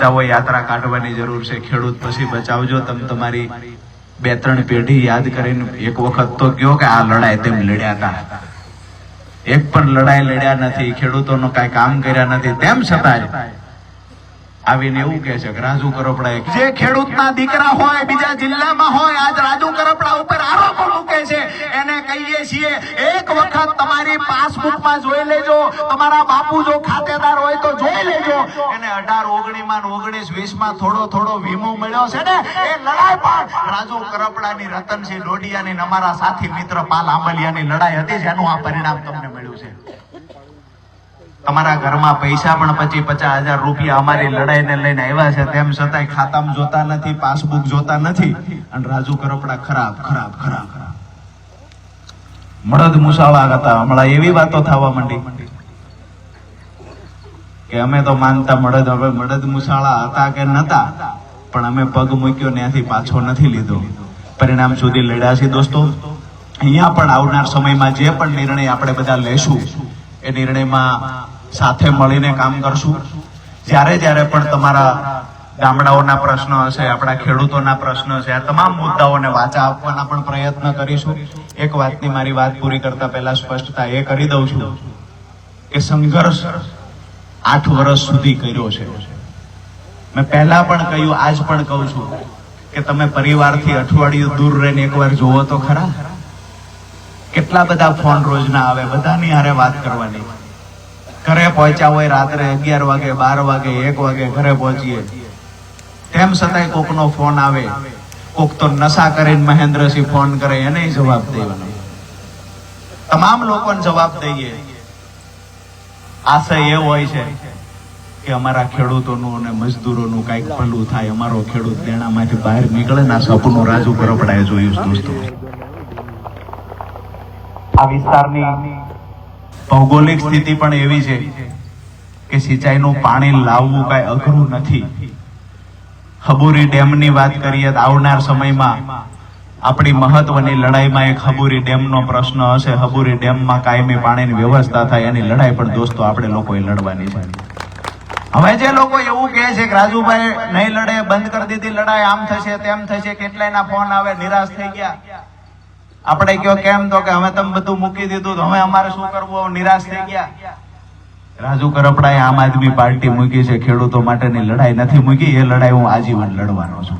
બચાવો યાત્રા કાઢવાની જરૂર છે। ખેડૂત પછી બચાવજો। તમે તમારી 2-3 પેઢી યાદ કરીને એક વખત તો કયો કે આ લડાઈ તેમ લડ્યા હતા। એક પણ લડાઈ લડ્યા નથી, ખેડૂતોનો કાંઈ કામ કર્યા નથી, તેમ છતાં આવીને એવું કહે છે કે રાજુ કરપડા જે ખેડૂતના દીકરા હોય બીજા જિલ્લામાં હોય આજ રાજુ કરપડા ઉપર આરોપો મૂકે છે, એને કહીએ છીએ એક વખત તમારી પાસબુકમાં જોઈ લેજો, તમારા બાપુ જો ખાતેદાર હોય તો જોઈ લેજો, એને 18, 19, 19, 20 થોડો થોડો વીમો મળ્યો છે ને, એ લડાઈ પણ રાજુ કરપડાની, રતનસિંહ ડોડિયાની, અમારા સાથી મિત્ર પાલ આંબલિયાની લડાઈ હતી, જેનું આ પરિણામ તમને મળ્યું છે। તમારા ઘરમાં પૈસા પણ 25-50 હજાર રૂપિયા અમારી લડાઈને લઈને આવ્યા છે, તેમ છતાંય ખાતામાં જોતા નથી, પાસબુક જોતા નથી, અને રાજુ કરપડા ખરાબ ખરાબ ખરાબ ખરાબ મળદ મુસાળા હતા। હમણાં એવી વાતો થવા માંડી કે અમે તો માનતા મળદ, હવે મળદ મુસાળા હતા કે નતા, પણ અમે પગ મૂક્યો ત્યાંથી પાછો નથી લીધો, પરિણામ સુધી લડ્યા છે। દોસ્તો, અહીંયા પણ આવનાર સમયમાં જે પણ નિર્ણય આપણે બધા લેશું એ નિર્ણયમાં સાથે મળીને કામ કરશું। જ્યારે જ્યારે પણ તમારા ગામડાઓના પ્રશ્નો હશે, આપણા ખેડૂતોના પ્રશ્નો છે, આ તમામ મુદ્દાઓને વાચા આપવાના પણ પ્રયત્ન કરીશું। એક વાતની મારી વાત પૂરી કરતા પહેલા સ્પષ્ટતા એ કરી દઉં છું કે સંઘર્ષ 8 વર્ષ સુધી કર્યો છે। મેં પહેલા પણ કહ્યું, આજ પણ કહું છું કે તમે પરિવારથી અઠવાડિયું દૂર રહીને એકવાર જોવો તો ખરા। કેટલા બધા ફોન રોજના આવે, બધાની હારે વાત કરવાની, ઘરે પહોંચ્યા હોય રાત્રે 11 વાગે, 12 વાગે, 1 વાગે ઘરે પહોંચીએ, તેમ છતાંય કોકનો ફોન આવે, કોક તો નશા કરીને મહેન્દ્રસિંહ ફોન કરે, એને જવાબ દેવાનો, તમામ લોકોને જવાબ દઈએ। આશય એ હોય છે કે અમારા ખેડૂતોનું અને મજદૂરોનું કંઈક ભલું થાય, અમારો ખેડૂત દેણામાંથી બહાર નીકળે ને, આ સપનું રાજુ કરપડાએ જોયું છે। દોસ્તો, આ વિસ્તારની ભૌગોલિક સ્થિતિ પણ એવી છે કે સિંચાઈનું પાણી લાવવું કાંઈ અઘરું નથી। ખબુરી ડેમની વાત કરીએ તો આવનાર સમયમાં આપણી મહત્વની લડાઈમાં એક ખબુરી ડેમનો પ્રશ્ન હશે। ખબુરી ડેમમાં કાયમી પાણીની વ્યવસ્થા થાય, એની લડાઈ પણ દોસ્તો આપણે લોકોએ લડવાની છે। હવે જે લોકો એવું કહે છે કે રાજુભાઈ નહીં લડે, બંધ કરી દીધી લડાઈ, આમ થશે તેમ થશે, કેટલાયના ફોન આવે, નિરાશ થઈ ગયા। આપણે કયો કેમ, તો કે અમે તમે બધું મૂકી દીધું, તો હવે અમારે શું કરવું, નિરાશ થઈ ગયા। રાજુ કરપડાએ આમ આદમી પાર્ટી મૂકી છે, ખેડૂતો માટેની લડાઈ નથી મૂકી, એ લડાઈ હું આજીવન લડવાનો છું।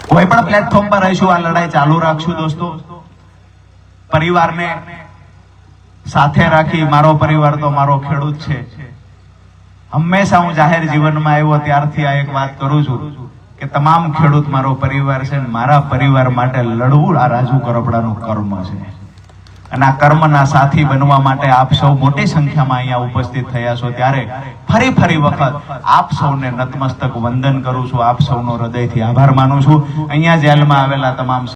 કોઈ પણ પ્લેટફોર્મ પર રહીશું, આ લડાઈ ચાલુ રાખશું। દોસ્તો, પરિવારને સાથે રાખી, મારો પરિવાર તો મારો ખેડૂત છે। હંમેશા હું જાહેર જીવનમાં આવ્યો ત્યારથી આ એક વાત કરું છું કે તમામ ખેડૂત મારો પરિવાર છે, મારા પરિવાર માટે લડવું આ રાજુ કરપડાનું કર્મ છે, અને આ કર્મના સાથી બનવા માટે આપ સૌ મોટી સંખ્યામાં અહીંયા ઉપસ્થિત થયા છો, ત્યારે ફરી વખત આપ સૌને નતમસ્તક વંદન કરું છું, આપ સૌનો હૃદયથી આભાર માનું છું। અહીંયા જેલમાં આવેલા તમામ